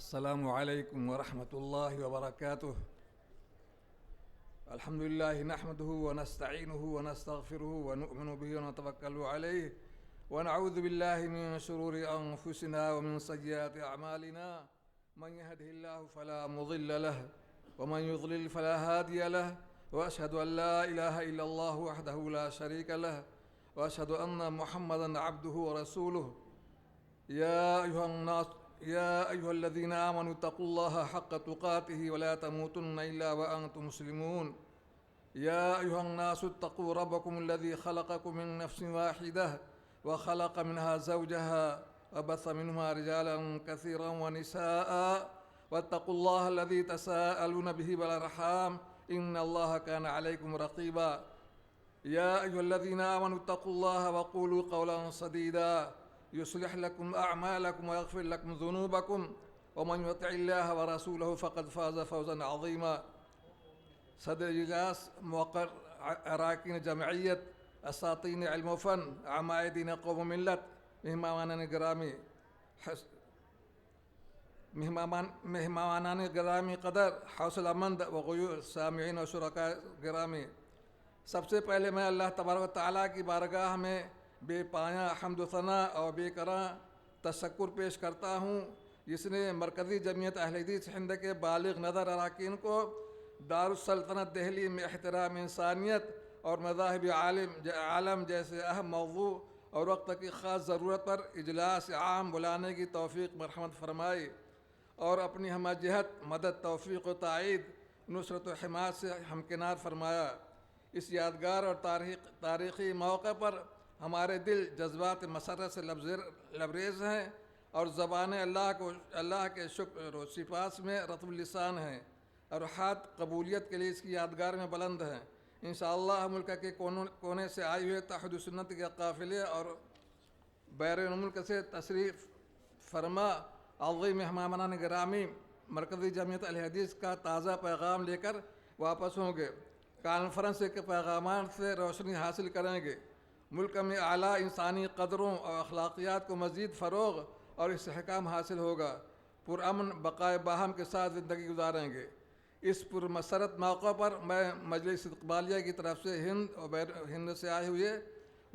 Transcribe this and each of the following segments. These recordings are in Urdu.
السلام عليكم ورحمة الله وبركاته. الحمد لله نحمده ونستعينه ونستغفره ونؤمن به ونتوكل عليه ونعوذ بالله من شرور أنفسنا ومن سيئات أعمالنا. من يهده الله فلا مضل له ومن يضلل فلا هادي له، وأشهد أن لا إله إلا الله وحده لا شريك له، وأشهد أن محمدا عبده ورسوله. يا أيها الذين آمنوا اتقوا الله حق تقاته ولا تموتن إلا وأنتم مسلمون. يا أيها الناس اتقوا ربكم الذي خلقكم من نفس واحدة وخلق منها زوجها وبث منهما رجالا كثيرا ونساء، واتقوا الله الذي تساءلون به والأرحام إن الله كان عليكم رقيبا. يا أيها الذين آمنوا اتقوا الله وقولوا قولا سديدا يصلح لكم أعمالكم ويغفر لكم ذنوبكم، ومن يطع الله ورسوله فقد فاز فوزا عظيما. صدر اجلاس موقر اراکین جمعیت اساطین علم و فن عمائدین قوم و ملت، مہمانان گرامی قدر، حوصلہ مند و غیور سامعین و شرکاء گرامی، سب سے پہلے میں اللہ تبارک و تعالیٰ کی بارگاہ میں بے پایاں حمد و ثنا اور بے کراں تشکر پیش کرتا ہوں، جس نے مرکزی جمعیت اہل حدیث ہند کے بالغ نظر اراکین کو دارالسلطنت دہلی میں احترام انسانیت اور مذاہب عالم جیسے اہم موضوع اور وقت کی خاص ضرورت پر اجلاس عام بلانے کی توفیق مرحمت فرمائی، اور اپنی ہمہ جہت مدد، توفیق و تائید، نصرت و حمایت سے ہمکنار فرمایا۔ اس یادگار اور تاریخی موقع پر ہمارے دل جذبات مسرت سے لبریز ہیں، اور زبان اللہ کے شکر و سپاس میں رطب اللسان ہیں، اور ہاتھ قبولیت کے لیے اس کی یادگار میں بلند ہیں۔ انشاءاللہ ملک کے کونے سے آئے ہوئے توحید سنت کے قافلے اور بیرون ملک سے تشریف فرما عظیم مہمانان گرامی مرکزی جمعیت اہل حدیث کا تازہ پیغام لے کر واپس ہوں گے۔ کانفرنس کے پیغامات سے روشنی حاصل کریں گے، ملک میں اعلیٰ انسانی قدروں اور اخلاقیات کو مزید فروغ اور استحکام حاصل ہوگا، پرامن بقائے باہم کے ساتھ زندگی گزاریں گے۔ اس پرمسرت موقع پر میں مجلس اقبالیہ کی طرف سے ہند سے آئے ہوئے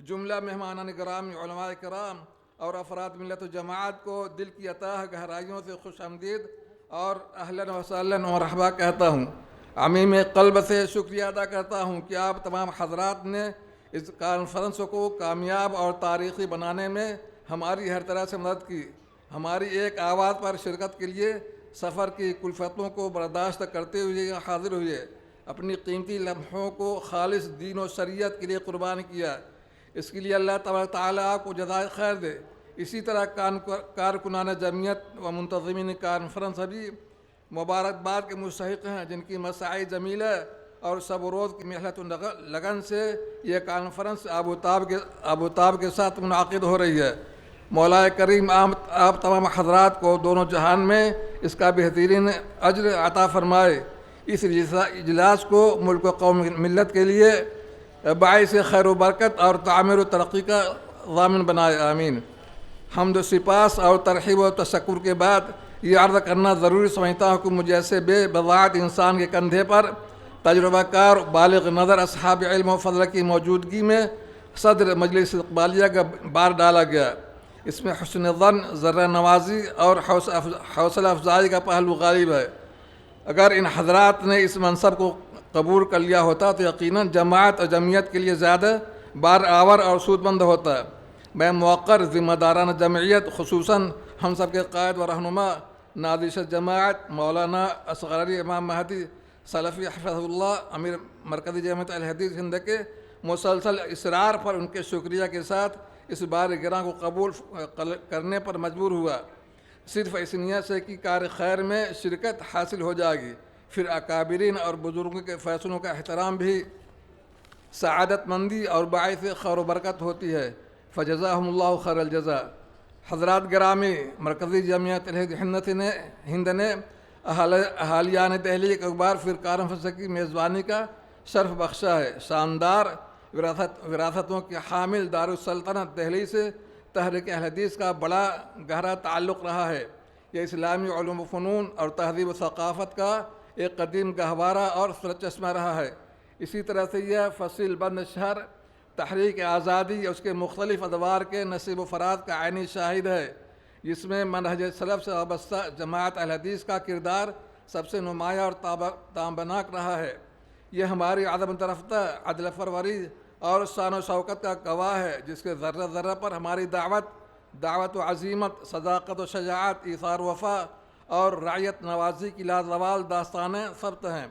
جملہ مہمانان گرامی، علماء کرام اور افراد ملت و جماعت کو دل کی اتاہ گہرائیوں سے خوش آمدید اور اہلاً و سہلاً و مرحبا کہتا ہوں۔ عمیم قلب سے شکریہ ادا کرتا ہوں کہ آپ تمام حضرات نے اس کانفرنس کو کامیاب اور تاریخی بنانے میں ہماری ہر طرح سے مدد کی۔ ہماری ایک آواز پر شرکت کے لیے سفر کی کلفتوں کو برداشت کرتے ہوئے حاضر ہوئے، اپنی قیمتی لمحوں کو خالص دین و شریعت کے لیے قربان کیا۔ اس کے لیے اللہ تبارک تعالیٰ آپ کو جزائے خیر دے۔ اسی طرح کارکنان جمعیت و منتظمین کانفرنس بھی مبارکباد کے مستحق ہیں، جن کی مساعی جمیلہ اور سب روز کی محنت و لگن سے یہ کانفرنس آبوتاب کے ساتھ منعقد ہو رہی ہے۔ مولا کریم آپ تمام حضرات کو دونوں جہان میں اس کا بہترین اجر عطا فرمائے۔ اس اجلاس کو ملک و قوم ملت کے لیے باعث خیر و برکت اور تعمیر و ترقی کا ضامن بنائے، آمین۔ حمد و سپاس اور ترحیب و تشکر کے بعد یہ عرض کرنا ضروری سمجھتا ہوں کہ مجھ جیسے بے بضاعت انسان کے کندھے پر تجربہ کار بالغ نظر اصحاب علم و فضل کی موجودگی میں صدر مجلس اقبالیہ کا بار ڈالا گیا۔ اس میں حسن ظن، ذرہ نوازی اور حوصلہ افزائی کا پہلو غالب ہے۔ اگر ان حضرات نے اس منصب کو قبول کر لیا ہوتا تو یقیناً جماعت اور جمعیت کے لیے زیادہ بار آور اور سود مند ہوتا۔ میں موقر ذمہ داران جمعیت، خصوصاً ہم سب کے قائد و رہنما نادش جماعت مولانا اصغر علی امام مہدی سلفی حفظہ اللہ، امیر مرکزی جمعیت اہل حدیث ہند کے مسلسل اصرار پر ان کے شکریہ کے ساتھ اس بار گراں کو قبول کرنے پر مجبور ہوا، صرف اس نیت سے کہ کار خیر میں شرکت حاصل ہو جائے گی۔ پھر اکابرین اور بزرگوں کے فیصلوں کا احترام بھی سعادت مندی اور باعث خیر و برکت ہوتی ہے۔ فجزاہم اللہ خیر الجزا۔ حضرات گرامی، مرکزی جمعیت ہند نے اہالیان دہلی ایک بار پھر کانفرنس کی میزبانی کا شرف بخشا ہے۔ شاندار وراثتوں کے حامل دارالسلطنت دہلی سے تحریک اہل حدیث کا بڑا گہرا تعلق رہا ہے۔ یہ اسلامی علوم و فنون اور تہذیب و ثقافت کا ایک قدیم گہوارہ اور سرچشمہ رہا ہے۔ اسی طرح سے یہ فصیل بند شہر تحریک آزادی اور اس کے مختلف ادوار کے نصیب و فراز کا عینی شاہد ہے، جس میں منہج سلف سے وابستہ جماعت اہل حدیث کا کردار سب سے نمایاں اور تابناک رہا ہے۔ یہ ہماری عدم رفتہ عدل پروری اور شان و شوکت کا گواہ ہے، جس کے ذرہ ذرہ پر ہماری دعوت و عزیمت، صداقت و شجاعت، ایثار وفا اور رعیت نوازی کی لازوال داستانیں ثبت ہیں۔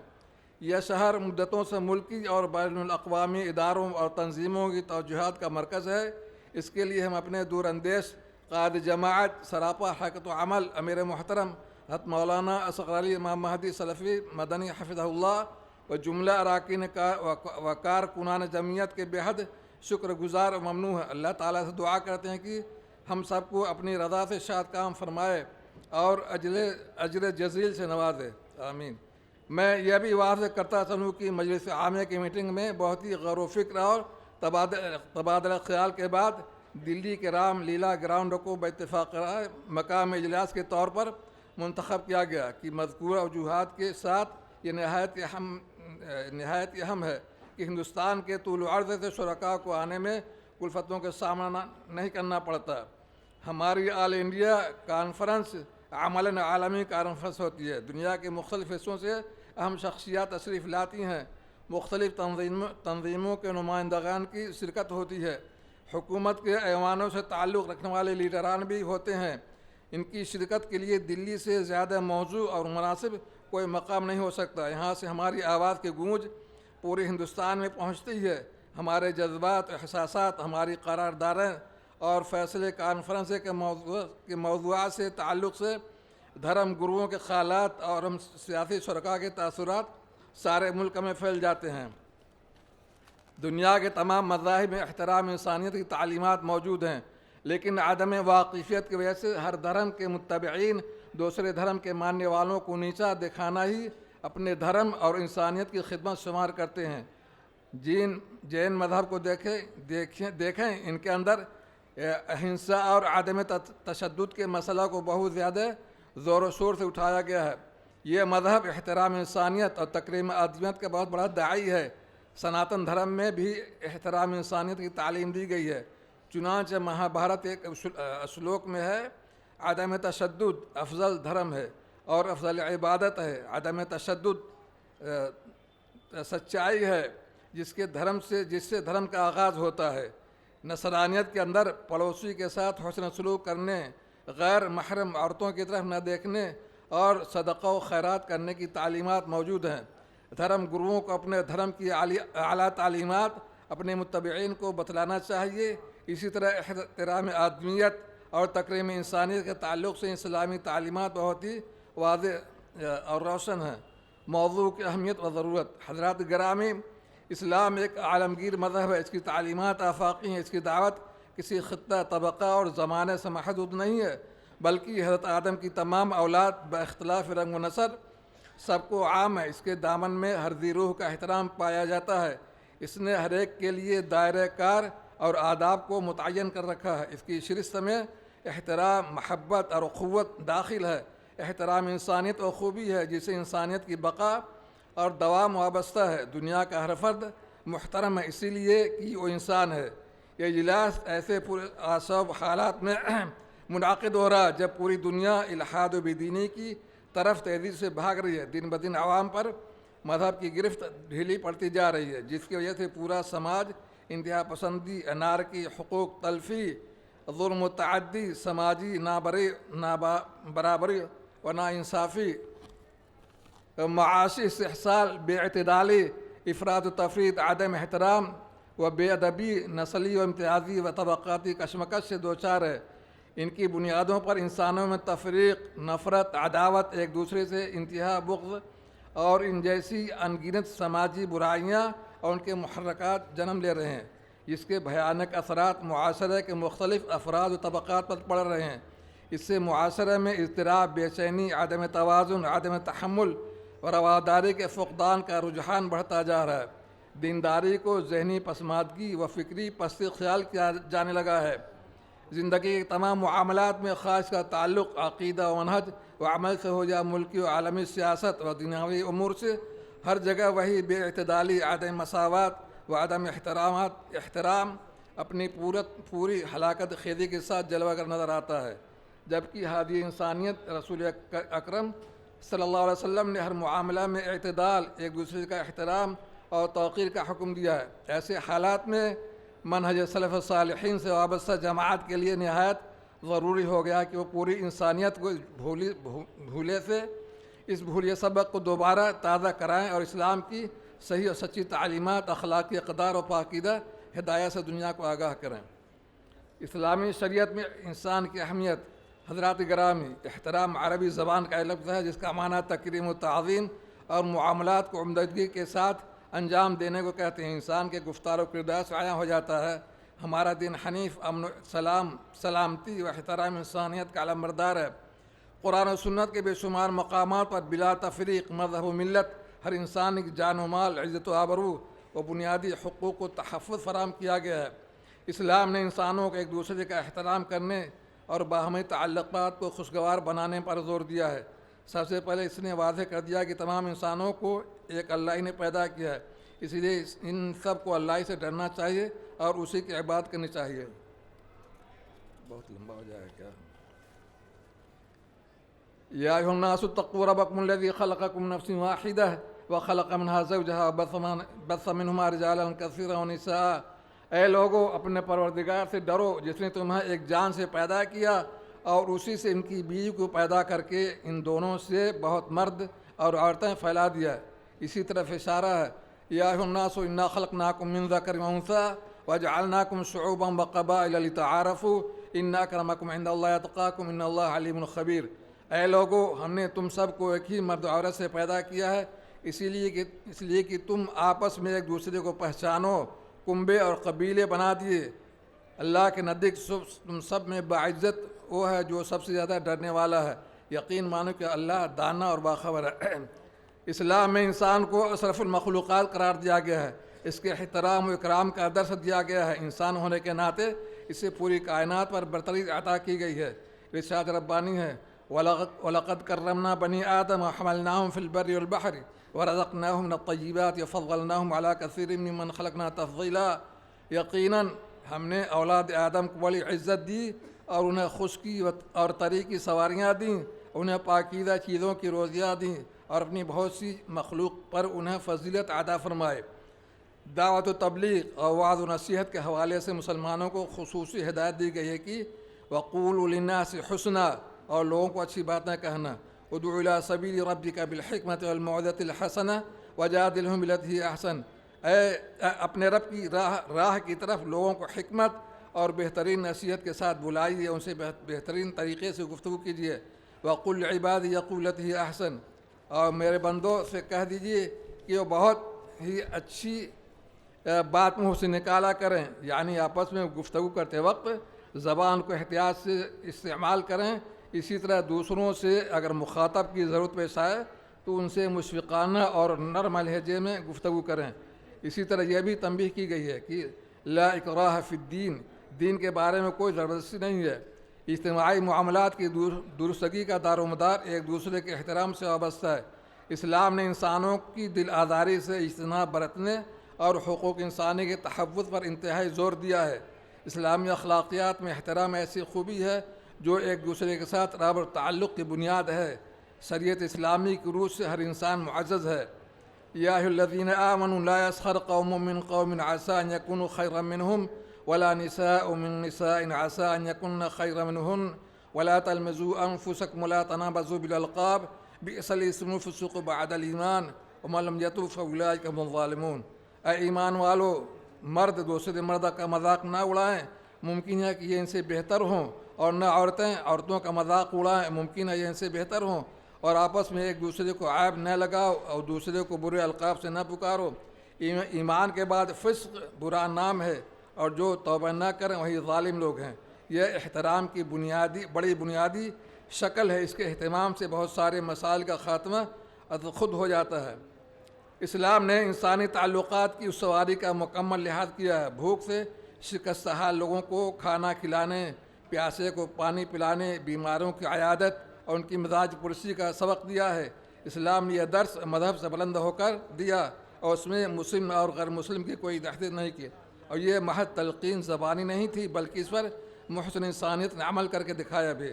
یہ شہر مدتوں سے ملکی اور بین الاقوامی اداروں اور تنظیموں کی توجہات کا مرکز ہے۔ اس کے لیے ہم اپنے دور اندیش قائد جماعت سراپا حرکت و عمل امیر محترم حضرت مولانا اصغر علی امام مہدی سلفی مدنی حفظہ اللہ و جملہ اراکین و کارکنان جمعیت کے بے حد شکر گزار و ممنون ہیں۔ اللہ تعالیٰ سے دعا کرتے ہیں کہ ہم سب کو اپنی رضا سے شاد کام فرمائے اور اجر جزیل سے نوازے، آمین۔ میں یہ بھی واضح کرتا چلوں کہ مجلس عامیہ کی میٹنگ میں بہت ہی غور و فکر اور تبادلہ خیال کے بعد دلی کے رام لیلا گراؤنڈ کو باتفاق مقام اجلاس کے طور پر منتخب کیا گیا کہ مذکورہ وجوہات کے ساتھ یہ نہایت اہم ہے کہ ہندوستان کے طول و عرض سے شرکاء کو آنے میں کلفتوں کا سامنا نہیں کرنا پڑتا۔ ہماری آل انڈیا کانفرنس عملاً عالمی کانفرنس ہوتی ہے۔ دنیا کے مختلف حصوں سے اہم شخصیات تشریف لاتی ہیں، مختلف تنظیموں کے نمائندگان کی شرکت ہوتی ہے، حکومت کے ایوانوں سے تعلق رکھنے والے لیڈران بھی ہوتے ہیں۔ ان کی شرکت کے لیے دلی سے زیادہ موزوں اور مناسب کوئی مقام نہیں ہو سکتا۔ یہاں سے ہماری آواز کی گونج پورے ہندوستان میں پہنچتی ہے۔ ہمارے جذبات، احساسات، ہماری قراردادیں اور فیصلے کانفرنس کے موضوعات سے تعلق سے دھرم گروؤں کے خیالات اور ہم سیاسی شرکاء کے تاثرات سارے ملک میں پھیل جاتے ہیں۔ دنیا کے تمام مذاہب میں احترام انسانیت کی تعلیمات موجود ہیں، لیکن عدم واقفیت کی وجہ سے ہر دھرم کے متبعین دوسرے دھرم کے ماننے والوں کو نیچا دکھانا ہی اپنے دھرم اور انسانیت کی خدمت شمار کرتے ہیں۔ جین مذہب کو دیکھیں، ان کے اندر اہنسا اور عدم تشدد کے مسئلہ کو بہت زیادہ زور و شور سے اٹھایا گیا ہے۔ یہ مذہب احترام انسانیت اور تکریم آدمیت کا بہت بڑا داعی ہے۔ سناتن دھرم میں بھی احترام انسانیت کی تعلیم دی گئی ہے۔ چنانچہ مہابھارت ایک اشلوک میں ہے، عدم تشدد افضل دھرم ہے اور افضل عبادت ہے۔ عدم تشدد سچائی ہے جس سے دھرم کا آغاز ہوتا ہے۔ نصرانیت کے اندر پڑوسی کے ساتھ حسن سلوک کرنے، غیر محرم عورتوں کی طرف نہ دیکھنے اور صدقہ و خیرات کرنے کی تعلیمات موجود ہیں۔ دھرم گروؤں کو اپنے دھرم کی اعلیٰ تعلیمات اپنے متبعین کو بتلانا چاہیے۔ اسی طرح احترام آدمیت اور تکریم انسانیت کے تعلق سے اسلامی تعلیمات بہت ہی واضح اور روشن ہیں۔ موضوع کی اہمیت و ضرورت۔ حضرات گرامی، اسلام ایک عالمگیر مذہب ہے۔ اس کی تعلیمات آفاقی ہیں۔ اس کی دعوت کسی خطہ، طبقہ اور زمانے سے محدود نہیں ہے، بلکہ حضرت آدم کی تمام اولاد باختلاف رنگ و نسل سب کو عام ہے۔ اس کے دامن میں ہر ذی روح کا احترام پایا جاتا ہے۔ اس نے ہر ایک کے لیے دائرہ کار اور آداب کو متعین کر رکھا ہے۔ اس کی شرست میں احترام، محبت اور اخوت داخل ہے۔ احترام انسانیت و خوبی ہے جسے انسانیت کی بقا اور دوام وابستہ ہے۔ دنیا کا ہر فرد محترم ہے اسی لیے کہ وہ انسان ہے۔ یہ اجلاس ایسے پرآشوب حالات میں منعقد ہو رہا ہے جب پوری دنیا الحاد و بدینی کی طرف تیزی سے بھاگ رہی ہے۔ دن بدن عوام پر مذہب کی گرفت ڈھیلی پڑتی جا رہی ہے، جس کی وجہ سے پورا سماج انتہا پسندی، انارکی، حقوق تلفی، ظلم و تعدی، سماجی برابری و ناانصافی، معاشی استحصال، بے اعتدالی، افراد و تفرید، عدم احترام و بے ادبی، نسلی و امتیازی و طبقاتی کشمکش سے دوچار ہے۔ ان کی بنیادوں پر انسانوں میں تفریق، نفرت، عداوت، ایک دوسرے سے انتہا بغض اور ان جیسی انگنت سماجی برائیاں اور ان کے محرکات جنم لے رہے ہیں، جس کے بھیانک اثرات معاشرے کے مختلف افراد و طبقات پر پڑ رہے ہیں۔ اس سے معاشرے میں اضطراب، بے چینی، عدم توازن، عدم تحمل اور رواداری کے فقدان کا رجحان بڑھتا جا رہا ہے۔ دینداری کو ذہنی پسماندگی و فکری پستی خیال کیا جانے لگا ہے۔ زندگی کے تمام معاملات میں خاص کا تعلق عقیدہ و منہج و عمل سے ہو یا ملکی و عالمی سیاست و دنیاوی امور سے، ہر جگہ وہی بے اعتدالی، عدم مساوات و عدم احترام اپنی پوری ہلاکت خیزی کے ساتھ جلوہ گر نظر آتا ہے، جبکہ ہادی انسانیت رسول اکرم صلی اللہ علیہ وسلم نے ہر معاملہ میں اعتدال، ایک دوسرے کا احترام اور توقیر کا حکم دیا ہے۔ ایسے حالات میں منہج سلف صالحین سے وابستہ جماعت کے لیے نہایت ضروری ہو گیا کہ وہ پوری انسانیت کو اس بھولے سبق کو دوبارہ تازہ کرائیں اور اسلام کی صحیح اور سچی تعلیمات، اخلاقی اقدار و پاکیزہ ہدایت سے دنیا کو آگاہ کریں۔ اسلامی شریعت میں انسان کی اہمیت، حضرات گرامی، احترام عربی زبان کا لفظ ہے جس کا معنی تکریم و تعظیم اور معاملات کو عمدگی کے ساتھ انجام دینے کو کہتے ہیں۔ انسان کے گفتار و کردار سے عیاں ہو جاتا ہے ہمارا دین حنیف، امن و سلامتی و احترام انسانیت کا علمبردار ہے۔ قرآن و سنت کے بے شمار مقامات پر بلا تفریق مذہب و ملت ہر انسان کی جان و مال، عزت و آبرو و بنیادی حقوق کو تحفظ فراہم کیا گیا ہے۔ اسلام نے انسانوں کو ایک دوسرے کا احترام کرنے اور باہمی تعلقات کو خوشگوار بنانے پر زور دیا ہے۔ سب سے پہلے اس نے واضح کر دیا کہ تمام انسانوں کو ایک اللہ ہی نے پیدا کیا ہے، اس لیے ان سب کو اللہ ہی سے ڈرنا چاہیے اور اسی کی عبادت کرنی چاہیے۔ بہت لمبا ہو جائے کیا؟ یا ایھا الناس اتقوا ربکم الذی خلقکم من نفس واحدہ وخلق منها زوجها وبث منہما رجالا کثیرا ونساء۔ اے لوگو، اپنے پروردگار سے ڈرو جس نے تمہیں ایک جان سے پیدا کیا اور اسی سے ان کی بیوی کو پیدا کر کے ان دونوں سے بہت مرد اور عورتیں پھیلا دیا۔ اسی طرف اشارہ ہے، یا ایھا الناس انا خلقناکم من ذکر و انثی وجعلناکم شعوبا وقبائل لتعارفوا ان اکرمکم عند اللہ اتقاکم ان اللہ علیم خبیر۔ اے لوگو، ہم نے تم سب کو ایک ہی مرد عورت سے پیدا کیا ہے اس لیے کہ تم آپس میں ایک دوسرے کو پہچانو، کنبے اور قبیلے بنا دیے۔ اللہ کے نزدیک تم سب میں باعزت وہ ہے جو سب سے زیادہ ڈرنے والا ہے۔ یقین مانو کہ اللہ دانا اور باخبر ہے۔ اسلام میں انسان کو اشرف المخلوقات قرار دیا گیا ہے، اس کے احترام و اکرام کا درس دیا گیا ہے۔ انسان ہونے کے ناطے اسے پوری کائنات پر برتری عطا کی گئی ہے۔ ارشاد ربانی ہے، وَلَقَدْ كَرَّمْنَا بَنِي آدَمَ وَحَمَلْنَاهُمْ فِي الْبَرِّ وَالْبَحْرِ وَرَزَقْنَاهُمْ مِنَ الطَّيِّبَاتِ وَفَضَّلْنَاهُمْ عَلَىٰ كَثِيرٍ مِّمَّنْ خَلَقْنَا تَفْضِيلًا۔ یقیناً ہم نے اولاد آدم کو بڑی عزت دی اور انہیں خشکی اور تری کی سواریاں دیں، انہیں پاکیزہ چیزوں کی روزیاں دیں اور اپنی بہت سی مخلوق پر انہیں فضیلت عطا فرمائے۔ دعوت و تبلیغ اور وعظ و نصیحت کے حوالے سے مسلمانوں کو خصوصی ہدایت دی گئی ہے کہ وَقُولُوا لِلنَّاسِ حُسْنًا، اور لوگوں کو اچھی باتیں کہنا۔ ادعو الی سبیل ربک بالحکمۃ والموعظۃ الحسنہ وجادلہم بالتی ہی احسن۔ اپنے رب کی راہ کی طرف لوگوں کو حکمت اور بہترین نصیحت کے ساتھ بلائیے، ان سے بہترین طریقے سے گفتگو کیجیے۔ وقل لعبادی یقولوا بالتی ہی احسن، اور میرے بندوں سے کہہ دیجیے کہ وہ بہت ہی اچھی بات منہ سے نکالا کریں، یعنی آپس میں گفتگو کرتے وقت زبان کو احتیاط سے استعمال کریں۔ اسی طرح دوسروں سے اگر مخاطب کی ضرورت پیش آئے تو ان سے مشفقانہ اور نرم لہجے میں گفتگو کریں۔ اسی طرح یہ بھی تنبیہ کی گئی ہے کہ لا اکراہ فی الدین، دین کے بارے میں کوئی زبردستی نہیں ہے۔ اجتماعی معاملات کی درستگی کا دار و مدار ایک دوسرے کے احترام سے وابستہ ہے۔ اسلام نے انسانوں کی دل آزاری سے اجتناب برتنے اور حقوق انسانی کے تحفظ پر انتہائی زور دیا ہے۔ اسلامی اخلاقیات میں احترام ایسی خوبی ہے جو ایک دوسرے کے ساتھ رابطہ تعلق کی بنیاد ہے۔ شریعت اسلامی کی روح سے ہر انسان معزز ہے۔ یا ایھا الذین آمنوا لا یسخر قوم من قوم عسى ان یکونوا خیرا منهم ولا نساء من نساء عسى ان یکن خیرا منهن ولا تلمزوا انفسکم ولا تنابزوا بالالقاب بئس الاسم الفسوق بعد الایمان ومن لم یتب فاولئک هم الظالمون۔ اے ایمان والو، مرد دوسرے مرد کا مذاق نہ اڑائیں، ممکن ہے کہ یہ ان سے بہتر ہوں، اور نہ عورتیں عورتوں کا مذاق اڑائیں، ممکن ہے یہ ان سے بہتر ہوں، اور آپس میں ایک دوسرے کو عیب نہ لگاؤ اور دوسرے کو برے القاب سے نہ پکارو۔ ایمان کے بعد فسق برا نام ہے، اور جو توبہ نہ کریں وہی ظالم لوگ ہیں۔ یہ احترام کی بڑی بنیادی شکل ہے۔ اس کے اہتمام سے بہت سارے مسائل کا خاتمہ خود ہو جاتا ہے۔ اسلام نے انسانی تعلقات کی استواری کا مکمل لحاظ کیا ہے۔ بھوک سے شکستہ حال لوگوں کو کھانا کھلانے پیاسے کو پانی پلانے، بیماروں کی عیادت اور ان کی مزاج پرسی کا سبق دیا ہے۔ اسلام نے یہ درس مذہب سے بلند ہو کر دیا اور اس میں مسلم اور غیر مسلم کی کوئی تحدید نہیں کی، اور یہ محض تلقین زبانی نہیں تھی بلکہ اس پر محسن انسانیت نے عمل کر کے دکھایا بھی۔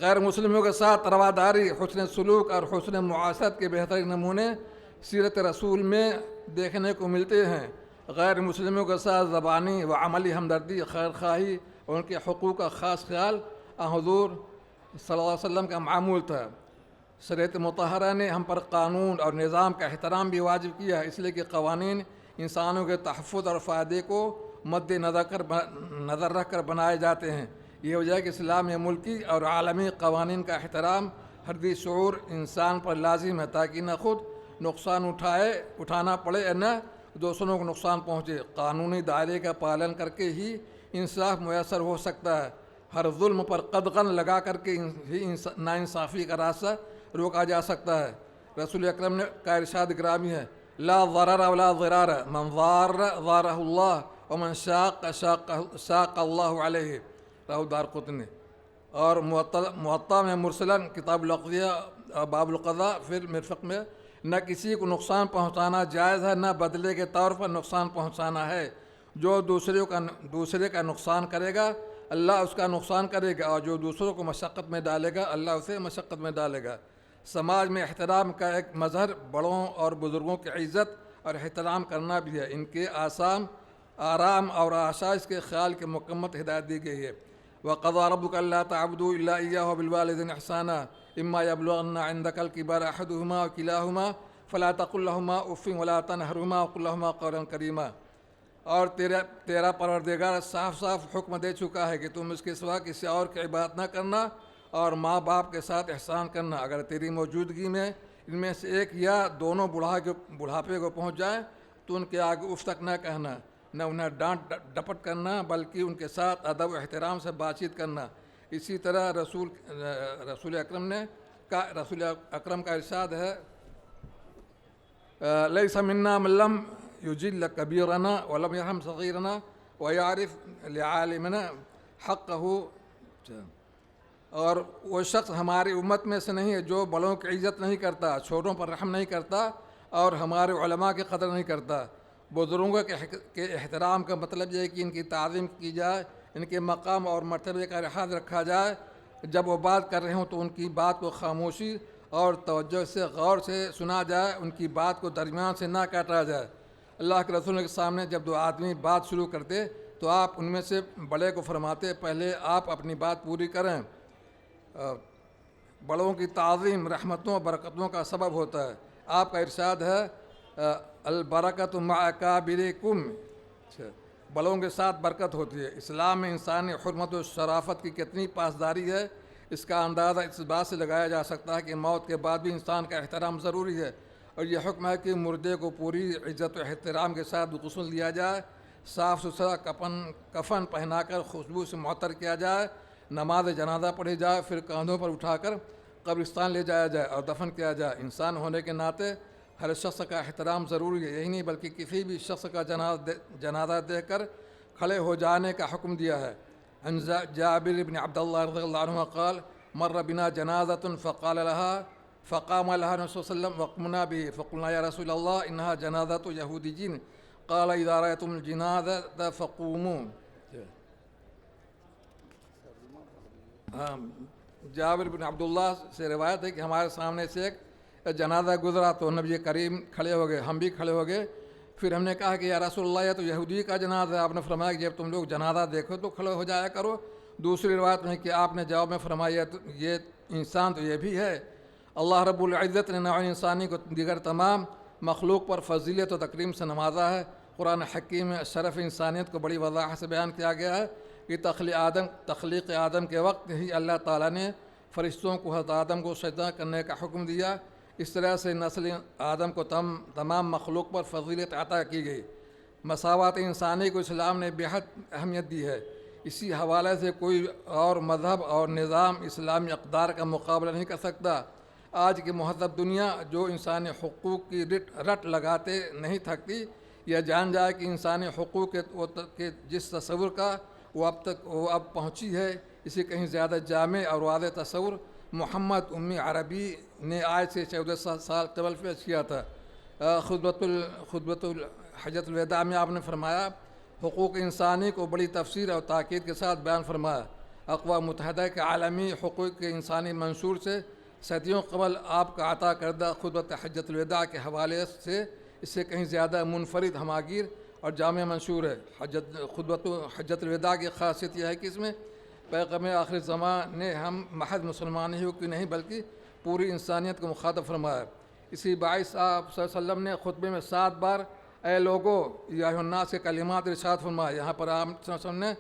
غیر مسلموں کے ساتھ رواداری، حسن سلوک اور حسن معاشرت کے بہترین نمونے سیرت رسول میں دیکھنے کو ملتے ہیں۔ غیر مسلموں کے ساتھ زبانی و عملی ہمدردی، خیر خواہی اور ان کے حقوق کا خاص خیال حضور صلی اللہ علیہ وسلم کا معمول تھا۔ شریعت مطہرہ نے ہم پر قانون اور نظام کا احترام بھی واجب کیا ہے، اس لیے کہ قوانین انسانوں کے تحفظ اور فائدے کو مد نظر رکھ کر بنائے جاتے ہیں۔ یہ وجہ ہے کہ اسلام میں ملکی اور عالمی قوانین کا احترام فردی شعور انسان پر لازم ہے، تاکہ نہ خود نقصان اٹھانا پڑے اور نہ دوسروں کو نقصان پہنچے۔ قانونی دائرے کا پالن کر کے ہی انصاف میسر ہو سکتا ہے۔ ہر ظلم پر قدغن لگا کر کے ہی ناانصافی کا راستہ روکا جا سکتا ہے۔ رسول اکرم کا ارشاد گرامی ہے، لا ضرر ولا ضرار، من ضار ضارہ اللہ ومن شاق شاق اللہ علیہ، راہ دارقطنی۔ اور معطا میں مرسلن کتاب القضیہ باب القضاء پھر مرفق میں، نہ کسی کو نقصان پہنچانا جائز ہے، نہ بدلے کے طور پر نقصان پہنچانا ہے۔ جو دوسرے کا نقصان کرے گا اللہ اس کا نقصان کرے گا، اور جو دوسروں کو مشقت میں ڈالے گا اللہ اسے مشقت میں ڈالے گا۔ سماج میں احترام کا ایک مظہر بڑوں اور بزرگوں کی عزت اور احترام کرنا بھی ہے۔ ان کے آرام اور آسائش کے خیال کی مکمل ہدایت دی گئی ہے۔ وَقَضَىٰ رَبُّكَ أَلَّا تَعْبُدُوا إِلَّا إِيَّاهُ وَبِالْوَالِدَيْنِ إِحْسَانًا إِمَّا يَبْلُغَنَّ عِندَكَ الْكِبَرَ أَحَدُهُمَا أَوْ كِلَاهُمَا فَلَا تَقُل لَّهُمَا أُفٍّ وَلَا تَنْهَرْهُمَا وَقُل لَّهُمَا قَوْلًا كَرِيمًا۔ اور تیرا پروردگار صاف صاف حکم دے چکا ہے کہ تم اس کے سوا کسی اور کی عبادت نہ کرنا اور ماں باپ کے ساتھ احسان کرنا۔ اگر تیری موجودگی میں ان میں سے ایک یا دونوں بڑھاپے کو پہنچ جائے تو ان کے آگے اف تک نہ کہنا، نہ انہیں ڈانٹ ڈپٹ کرنا، بلکہ ان کے ساتھ ادب و احترام سے بات چیت کرنا۔ اسی طرح رسول اکرم کا ارشاد ہے، لیس منا من لم یجل کبیرنا ولم یرحم صغیرنا ویعرف لعالمنا حقہ۔ اور وہ شخص ہماری امت میں سے نہیں ہے جو بڑوں کی عزت نہیں کرتا، چھوٹوں پر رحم نہیں کرتا اور ہمارے علماء کی قدر نہیں کرتا۔ بزرگوں کے احترام کا مطلب یہ ہے کہ ان کی تعظیم کی جائے، ان کے مقام اور مرتبے کا لحاظ رکھا جائے۔ جب وہ بات کر رہے ہوں تو ان کی بات کو خاموشی اور توجہ سے غور سے سنا جائے، ان کی بات کو درمیان سے نہ کاٹا جائے۔ اللہ کے رسول کے سامنے جب دو آدمی بات شروع کرتے تو آپ ان میں سے بڑے کو فرماتے، پہلے آپ اپنی بات پوری کریں۔ بڑوں کی تعظیم رحمتوں اور برکتوں کا سبب ہوتا ہے۔ آپ کا ارشاد ہے، البرکۃ مع اکابرکم، بڑوں کے ساتھ برکت ہوتی ہے۔ اسلام میں انسانی حرمت و شرافت کی کتنی پاسداری ہے، اس کا اندازہ اس بات سے لگایا جا سکتا ہے کہ موت کے بعد بھی انسان کا احترام ضروری ہے، اور یہ حکم ہے کہ مردے کو پوری عزت و احترام کے ساتھ غسل دیا جائے، صاف ستھرا کفن پہنا کر خوشبو سے معطر کیا جائے، نماز جنازہ پڑھی جائے، پھر کاندھوں پر اٹھا کر قبرستان لے جایا جائے اور دفن کیا جائے۔ انسان ہونے کے ناطے ہر شخص کا احترام ضروری ہے، یہی نہیں بلکہ کسی بھی شخص کا جنازہ دیکھ کر کھڑے ہو جانے کا حکم دیا ہے۔ عن جابر بن عبد اللہ رضی اللہ عنہ قال مر بنا جنازۃ فقام لها نبی صلی اللہ علیہ وسلم وقمنا به فقلنا یا رسول اللہ انها جنازۃ یہودیین قال اذا رأیتم الجنازۃ فقوموا۔ جابر بن عبداللہ سے روایت ہے کہ ہمارے سامنے سے ایک جنازہ گزرا تو نبی کریم کھڑے ہو گئے، ہم بھی کھڑے ہو گئے۔ پھر ہم نے کہا کہ یا رسول اللہ یہ تو یہودی کا جنازہ ہے۔ آپ نے فرمایا کہ جب تم لوگ جنازہ دیکھو تو کھڑے ہو جایا کرو۔ دوسری روایت میں کہ آپ نے جواب میں فرمایا یہ انسان تو یہ بھی ہے۔ اللہ رب العزت نے نوع انسانی کو دیگر تمام مخلوق پر فضیلت و تکریم سے نوازا ہے۔ قرآن حکیم میں شرف انسانیت کو بڑی وضاحت سے بیان کیا گیا ہے کہ تخلیق آدم کے وقت ہی اللہ تعالیٰ نے فرشتوں کو حضرت آدم کو سجدہ کرنے کا حکم دیا۔ اس طرح سے نسل آدم کو تمام مخلوق پر فضیلت عطا کی گئی۔ مساوات انسانی کو اسلام نے بہت اہمیت دی ہے۔ اسی حوالے سے کوئی اور مذہب اور نظام اسلامی اقدار کا مقابلہ نہیں کر سکتا۔ آج کی مہذب دنیا جو انسانی حقوق کی رٹ لگاتے نہیں تھکتی، یہ جان جائے کہ انسانی حقوق کے جس تصور کا وہ اب پہنچی ہے، اسے کہیں زیادہ جامع اور واضح تصور محمد امی عربی نے آج سے 14 سال قبل پیش کیا تھا۔ خطبۃ الحجۃ الوداع میں آپ نے فرمایا، حقوق انسانی کو بڑی تفسیر اور تاکید کے ساتھ بیان فرمایا۔ اقوام متحدہ کے عالمی حقوق کے انسانی منشور سے صدیوں قبل آپ کا عطا کردہ خطبۃ حجۃ الوداع کے حوالے سے اس سے کہیں زیادہ منفرد، ہماگیر اور جامع منشور ہے۔ خطبۃ حجۃ الوداع کی خاصیت یہ ہے کہ اس میں پیغام آخر زمان نے ہم محض مسلمان ہی کی نہیں بلکہ پوری انسانیت کو مخاطب فرمایا۔ اسی باعث آپ صلی اللہ علیہ وسلم نے خطبے میں 7 بار اے لوگو یا ایھا الناس کے کلمات ارشاد فرمایا۔ یہاں پر آپ صلی اللہ علیہ وسلم نے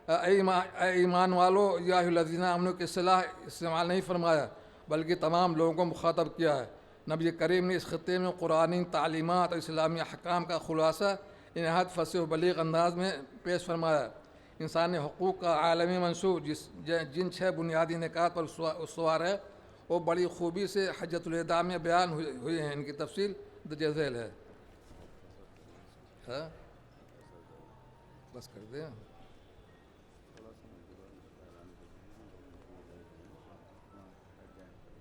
اے ایمان والو یا ایھا الذین آمنوا کی اصطلاح استعمال نہیں فرمایا بلکہ تمام لوگوں کو مخاطب کیا ہے۔ نبی کریم نے اس خطے میں قرآنی تعلیمات اور اسلامی احکام کا خلاصہ نہایت فصیح و بلیغ انداز میں پیش فرمایا۔ انسانی حقوق کا عالمی منشور جن 6 بنیادی نکات پر استوار ہے وہ بڑی خوبی سے حجۃ الوداع میں بیان ہوئے ہیں۔ ان کی تفصیل درج ذیل ہے۔ بس کر دیں،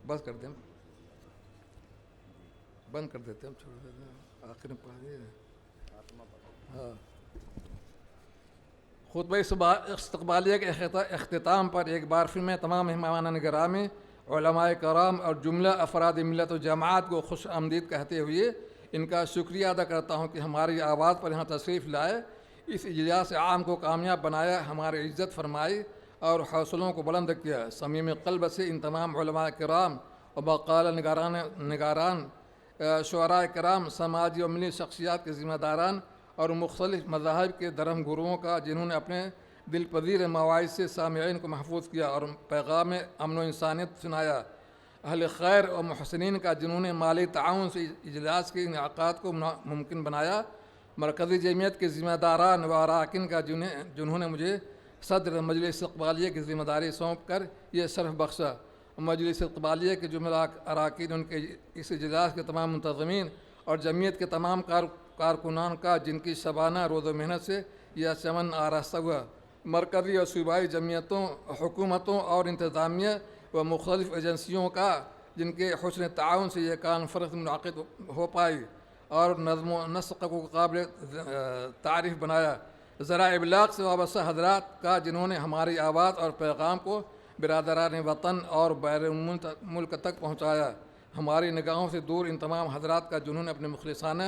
بس کر دیں، بند کر دیتے ہیں، ہم چھوڑ دیتے ہیں، آخر میں پڑھا دیے۔ ہاں، خطبہ استقبالیہ کے اختتام پر ایک بار پھر میں تمام مہمانان گرامی، علماء کرام اور جملہ افراد ملت و جماعت کو خوش آمدید کہتے ہوئے ان کا شکریہ ادا کرتا ہوں کہ ہماری آواز پر یہاں تشریف لائے، اس اجلاس عام کو کامیاب بنایا، ہماری عزت فرمائی اور حوصلوں کو بلند کیا۔ صمیم قلب سے ان تمام علماء کرام و باقاعدہ نگاران، شعراء کرام، سماجی و ملی شخصیات کے ذمہ داران اور مختلف مذاہب کے درہم گروؤں کا جنہوں نے اپنے دل پذیر مواعظ سے سامعین کو محفوظ کیا اور پیغام امن و انسانیت سنایا، اہل خیر و محسنین کا جنہوں نے مالی تعاون سے اجلاس کے انعقاد کو ممکن بنایا، مرکزی جمعیت کے ذمہ داران و اراکین کا جنہوں نے مجھے صدر مجلس استقبالیہ کی ذمہ داری سونپ کر یہ شرف بخشا، مجلس استقبالیہ کے جملہ اراکین، ان کے اس اجلاس کے تمام منتظمین اور جمعیت کے تمام کارکنان کا جن کی شبانہ روز و محنت سے یہ چمن آراستہ ہوا، مرکزی اور صوبائی جمعیتوں، حکومتوں اور انتظامیہ و مختلف ایجنسیوں کا جن کے حسن تعاون سے یہ کانفرنس منعقد ہو پائی اور نظم و نسق کو قابل تعریف بنایا، ذرائع ابلاغ سے وابستہ حضرات کا جنہوں نے ہماری آواز اور پیغام کو برادران وطن اور بیرون ملک تک پہنچایا، ہماری نگاہوں سے دور ان تمام حضرات کا جنہوں نے اپنے مخلصانہ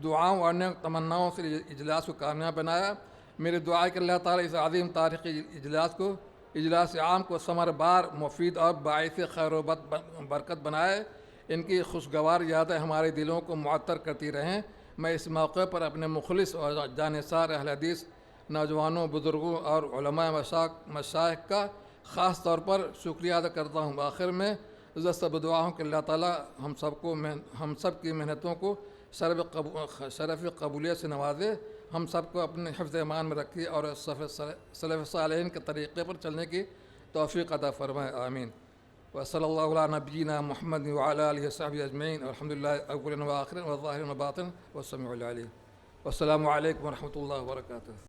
دعاؤں اور نیک تمناؤں سے اجلاس کو کامیاب بنایا۔ میری دعا ہے کہ اللہ تعالیٰ اس عظیم تاریخی اجلاس عام کو ثمر بار، مفید اور باعث خیر و برکت بنائے۔ ان کی خوشگوار یادیں ہمارے دلوں کو معطر کرتی رہیں۔ میں اس موقع پر اپنے مخلص اور جانثار اہل حدیث نوجوانوں، بزرگوں اور علماء مشائخ کا خاص طور پر شکریہ ادا کرتا ہوں۔ آخر میں عزت سے دعا ہوں کہ اللہ تعالیٰ ہم سب کی محنتوں کو شرف قبولیت سے نوازے، ہم سب کو اپنے حفظ ایمان میں رکھے اور سلف صالحین کے طریقے پر چلنے کی توفیق عطا فرمائے، آمین۔ وصلی اللہ علی نبینا محمد وعلی آلہ وصحبہ اجمعین، والحمد للہ اولا وآخرا وظاہرا وباطنا والسمیع العلیم۔ والسلام علیکم ورحمۃ اللہ وبرکاتہ۔